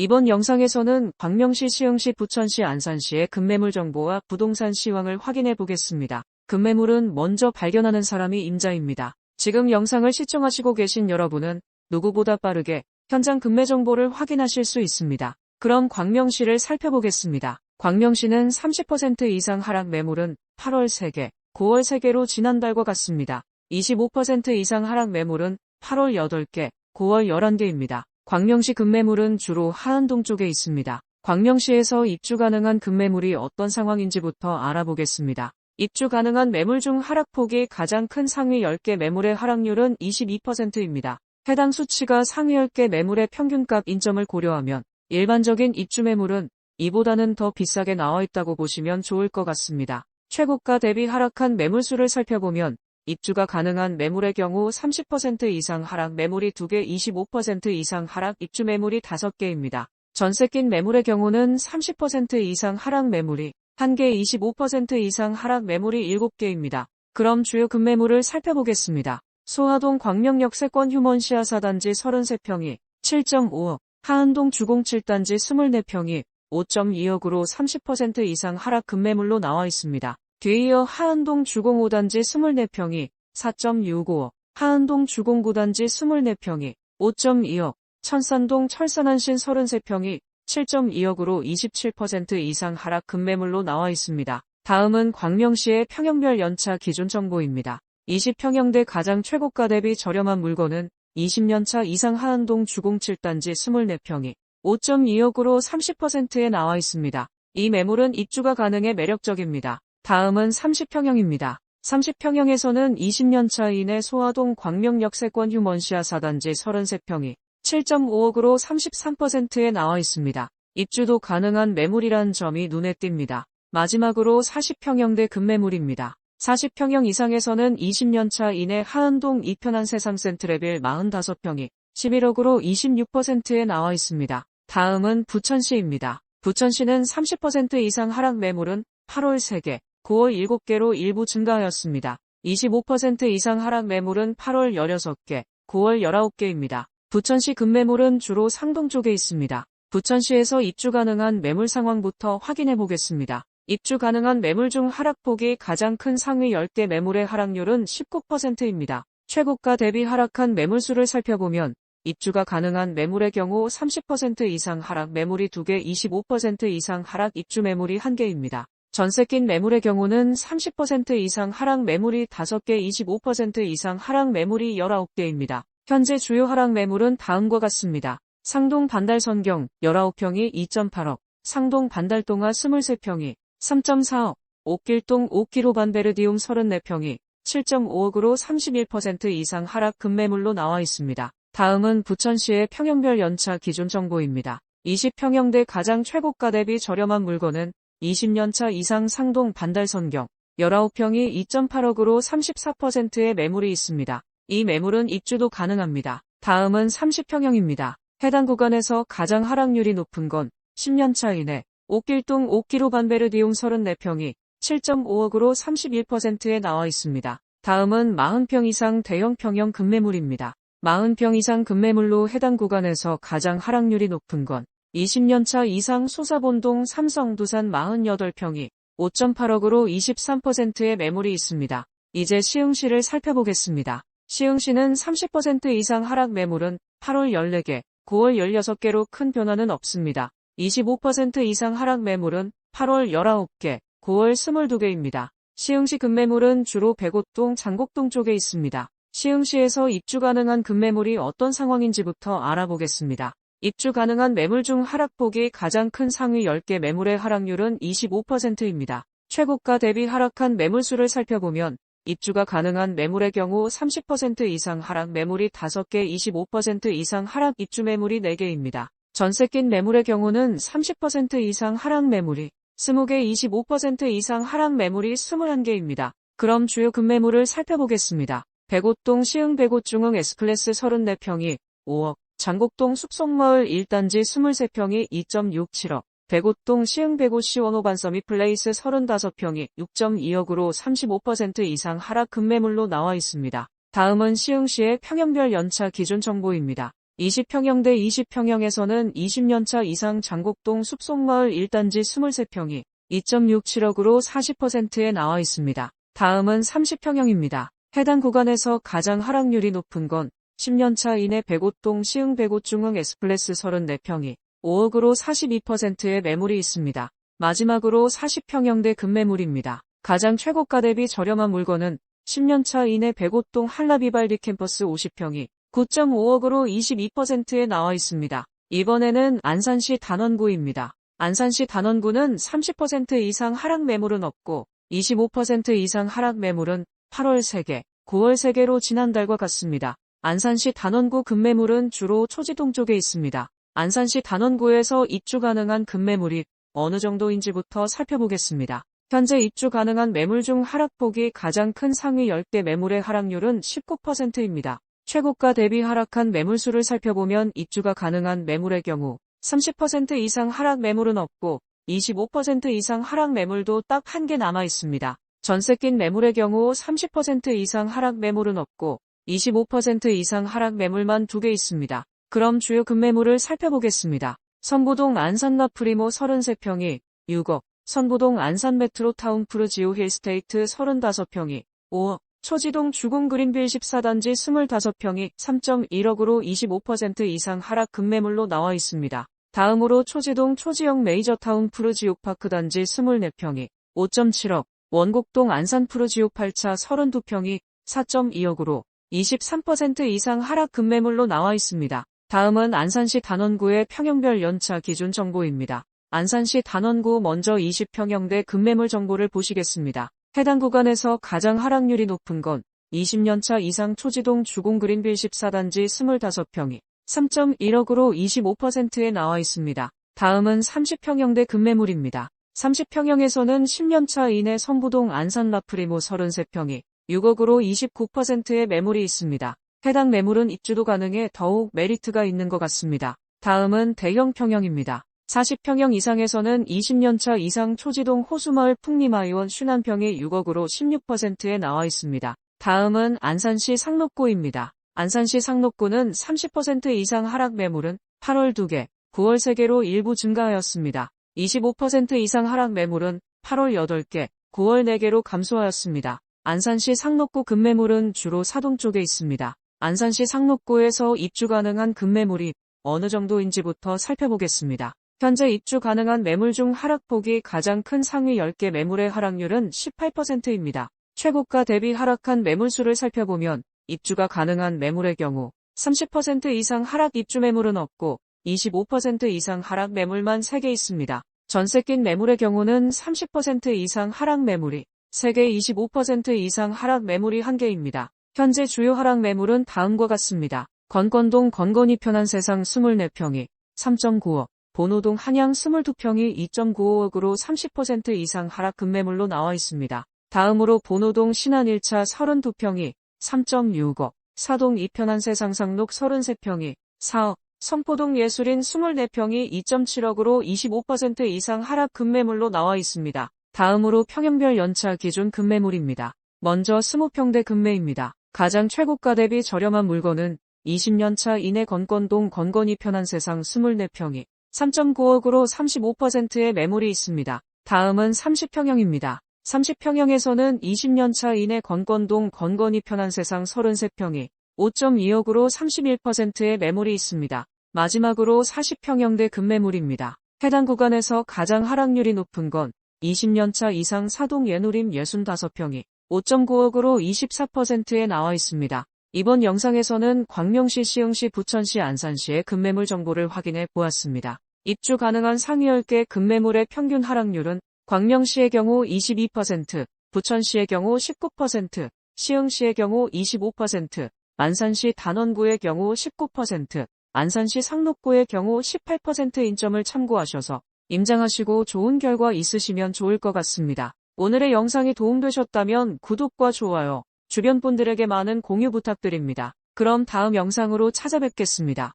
이번 영상에서는 광명시, 시흥시, 부천시, 안산시의 급매물 정보와 부동산 시황을 확인해 보겠습니다. 급매물은 먼저 발견하는 사람이 임자입니다. 지금 영상을 시청하시고 계신 여러분은 누구보다 빠르게 현장 급매 정보를 확인하실 수 있습니다. 그럼 광명시를 살펴보겠습니다. 광명시는 30% 이상 하락 매물은 8월 3개, 9월 3개로 지난달과 같습니다. 25% 이상 하락 매물은 8월 8개, 9월 11개입니다. 광명시 급매물은 주로 하안동 쪽에 있습니다. 광명시에서 입주 가능한 급매물이 어떤 상황인지부터 알아보겠습니다. 입주 가능한 매물 중 하락폭이 가장 큰 상위 10개 매물의 하락률은 22%입니다. 해당 수치가 상위 10개 매물의 평균값 인점을 고려하면 일반적인 입주 매물은 이보다는 더 비싸게 나와 있다고 보시면 좋을 것 같습니다. 최고가 대비 하락한 매물수를 살펴보면 입주가 가능한 매물의 경우 30% 이상 하락 매물이 2개, 25% 이상 하락 입주 매물이 5개입니다. 전세 낀 매물의 경우는 30% 이상 하락 매물이 1개, 25% 이상 하락 매물이 7개입니다. 그럼 주요 급매물을 살펴보겠습니다. 소하동 광명역 세권 휴먼시아 4단지 33평이 7.5억, 하안동 주공 7단지 24평이 5.2억으로 30% 이상 하락 급매물로 나와 있습니다. 뒤이어 하안동 주공 5단지 24평이 4.65억, 하안동 주공 9단지 24평이 5.2억, 천산동 철산안신 33평이 7.2억으로 27% 이상 하락 급매물로 나와 있습니다. 다음은 광명시의 평형별 연차 기준 정보입니다. 20평형대 가장 최고가 대비 저렴한 물건은 20년차 이상 하안동 주공 7단지 24평이 5.2억으로 30%에 나와 있습니다. 이 매물은 입주가 가능해 매력적입니다. 다음은 30평형입니다. 30평형에서는 20년차 이내 소하동 광명역 세권 휴먼시아 4단지 33평이 7.5억으로 33%에 나와 있습니다. 입주도 가능한 매물이란 점이 눈에 띕니다. 마지막으로 40평형대 급매물입니다. 40평형 이상에서는 20년차 이내 하안동 이편한 세상 센트레빌 45평이 11억으로 26%에 나와 있습니다. 다음은 부천시입니다. 부천시는 30% 이상 하락 매물은 8월 3개, 9월 7개로 일부 증가하였습니다. 25% 이상 하락 매물은 8월 16개, 9월 19개입니다. 부천시 급매물은 주로 상동 쪽에 있습니다. 부천시에서 입주 가능한 매물 상황부터 확인해 보겠습니다. 입주 가능한 매물 중 하락폭이 가장 큰 상위 10개 매물의 하락률은 19%입니다. 최고가 대비 하락한 매물수를 살펴보면 입주가 가능한 매물의 경우 30% 이상 하락 매물이 2개, 25% 이상 하락 입주 매물이 1개입니다. 전세 낀 매물의 경우는 30% 이상 하락 매물이 5개, 25% 이상 하락 매물이 19개입니다. 현재 주요 하락 매물은 다음과 같습니다. 상동 반달선경 19평이 2.8억, 상동 반달동화 23평이 3.4억, 옥길동 5km 반베르디움 34평이 7.5억으로 31% 이상 하락 급매물로 나와 있습니다. 다음은 부천시의 평형별 연차 기준 정보입니다. 20평형대 가장 최고가 대비 저렴한 물건은 20년차 이상 상동 반달선경 19평이 2.8억으로 34%의 매물이 있습니다. 이 매물은 입주도 가능합니다. 다음은 30평형입니다. 해당 구간에서 가장 하락률이 높은 건 10년차 이내 옥길동 5km 반베르디움 34평이 7.5억으로 31%에 나와 있습니다. 다음은 40평 이상 대형 평형 급매물입니다. 40평 이상 급매물로 해당 구간에서 가장 하락률이 높은 건 20년차 이상 소사본동 삼성두산 48평이 5.8억으로 23%의 매물이 있습니다. 이제 시흥시를 살펴보겠습니다. 시흥시는 30% 이상 하락 매물은 8월 14개, 9월 16개로 큰 변화는 없습니다. 25% 이상 하락 매물은 8월 19개, 9월 22개입니다. 시흥시 급매물은 주로 백오동, 장곡동 쪽에 있습니다. 시흥시에서 입주 가능한 급매물이 어떤 상황인지부터 알아보겠습니다. 입주 가능한 매물 중 하락폭이 가장 큰 상위 10개 매물의 하락률은 25%입니다. 최고가 대비 하락한 매물수를 살펴보면 입주가 가능한 매물의 경우 30% 이상 하락 매물이 5개, 25% 이상 하락 입주 매물이 4개입니다. 전세 낀 매물의 경우는 30% 이상 하락 매물이 20개, 25% 이상 하락 매물이 21개입니다. 그럼 주요 급매물을 살펴보겠습니다. 백오동 시흥 백오중흥 S클래스 34평이 5억, 장곡동 숙성마을 1단지 23평이 2.67억, 백오동 시흥 백오시 원호반 서밋플레이스 35평이 6.2억으로 35% 이상 하락 급매물로 나와 있습니다. 다음은 시흥시의 평형별 연차 기준 정보입니다. 20평형대 20평형에서는 20년차 이상 장곡동 숲속마을 1단지 23평이 2.67억으로 40%에 나와 있습니다. 다음은 30평형입니다. 해당 구간에서 가장 하락률이 높은 건 10년차 이내 백오동 시흥 백오중흥 S플래스 34평이 5억으로 42%의 매물이 있습니다. 마지막으로 40평형대 급매물입니다. 가장 최고가 대비 저렴한 물건은 10년차 이내 백오동 한라비발디 캠퍼스 50평이 9.5억으로 22%에 나와 있습니다. 이번에는 안산시 단원구입니다. 안산시 단원구는 30% 이상 하락 매물은 없고 25% 이상 하락 매물은 8월 3개, 9월 3개로 지난달과 같습니다. 안산시 단원구 급매물은 주로 초지동 쪽에 있습니다. 안산시 단원구에서 입주 가능한 급매물이 어느 정도인지부터 살펴보겠습니다. 현재 입주 가능한 매물 중 하락폭이 가장 큰 상위 10개 매물의 하락률은 19%입니다. 최고가 대비 하락한 매물수를 살펴보면 입주가 가능한 매물의 경우 30% 이상 하락 매물은 없고 25% 이상 하락 매물도 딱 한 개 남아 있습니다. 전세 낀 매물의 경우 30% 이상 하락 매물은 없고 25% 이상 하락 매물만 2개 있습니다. 그럼 주요 급매물을 살펴보겠습니다. 선부동 안산라프리모 33평이 6억, 선부동 안산메트로타운 프르지오 힐스테이트 35평이 5억, 초지동 주공그린빌 14단지 25평이 3.1억으로 25% 이상 하락 급매물로 나와 있습니다. 다음으로 초지동 초지역 메이저타운 프르지오파크 단지 24평이 5.7억, 원곡동 안산 프르지오 8차 32평이 4.2억으로 23% 이상 하락 급매물로 나와 있습니다. 다음은 안산시 단원구의 평형별 연차 기준 정보입니다. 안산시 단원구 먼저 20평형대 급매물 정보를 보시겠습니다. 해당 구간에서 가장 하락률이 높은 건 20년차 이상 초지동 주공그린빌 14단지 25평이 3.1억으로 25%에 나와 있습니다. 다음은 30평형대 급매물입니다. 30평형에서는 10년차 이내 선부동 안산라프리모 33평이 6억으로 29%의 매물이 있습니다. 해당 매물은 입주도 가능해 더욱 메리트가 있는 것 같습니다. 다음은 대형 평형입니다. 40평형 이상에서는 20년차 이상 초지동 호수마을 풍림아이원 51평이 6억으로 16%에 나와 있습니다. 다음은 안산시 상록구입니다. 안산시 상록구는 30% 이상 하락 매물은 8월 2개, 9월 3개로 일부 증가하였습니다. 25% 이상 하락 매물은 8월 8개, 9월 4개로 감소하였습니다. 안산시 상록구 급매물은 주로 사동 쪽에 있습니다. 안산시 상록구에서 입주 가능한 급매물이 어느 정도인지부터 살펴보겠습니다. 현재 입주 가능한 매물 중 하락폭이 가장 큰 상위 10개 매물의 하락률은 18%입니다. 최고가 대비 하락한 매물수를 살펴보면 입주가 가능한 매물의 경우 30% 이상 하락 입주 매물은 없고 25% 이상 하락 매물만 3개 있습니다. 전세 낀 매물의 경우는 30% 이상 하락 매물이 3개, 25% 이상 하락 매물이 1개입니다. 현재 주요 하락 매물은 다음과 같습니다. 건건동 건건이 편한 세상 24평이 3.9억, 본호동 한양 22평이 2.95억으로 30% 이상 하락 급매물로 나와 있습니다. 다음으로 본호동 신안 1차 32평이 3.6억, 사동 이편한 세상 상록 33평이 4억, 선포동 예술인 24평이 2.7억으로 25% 이상 하락 급매물로 나와 있습니다. 다음으로 평형별 연차 기준 급매물입니다. 먼저 20평대 급매입니다. 가장 최고가 대비 저렴한 물건은 20년차 이내 건건동 건건이 편한 세상 24평이 3.9억으로 35%의 매물이 있습니다. 다음은 30평형입니다. 30평형에서는 20년차 이내 건건동 건건이 편한 세상 33평이 5.2억으로 31%의 매물이 있습니다. 마지막으로 40평형대 급매물입니다. 해당 구간에서 가장 하락률이 높은 건 20년차 이상 사동 예누림 65평이 5.9억으로 24%에 나와 있습니다. 이번 영상에서는 광명시, 시흥시, 부천시, 안산시의 급매물 정보를 확인해 보았습니다. 입주 가능한 상위 10개 급매물의 평균 하락률은 광명시의 경우 22%, 부천시의 경우 19%, 시흥시의 경우 25%, 안산시 단원구의 경우 19%, 안산시 상록구의 경우 18%인 점을 참고하셔서 임장하시고 좋은 결과 있으시면 좋을 것 같습니다. 오늘의 영상이 도움되셨다면 구독과 좋아요, 주변 분들에게 많은 공유 부탁드립니다. 그럼 다음 영상으로 찾아뵙겠습니다.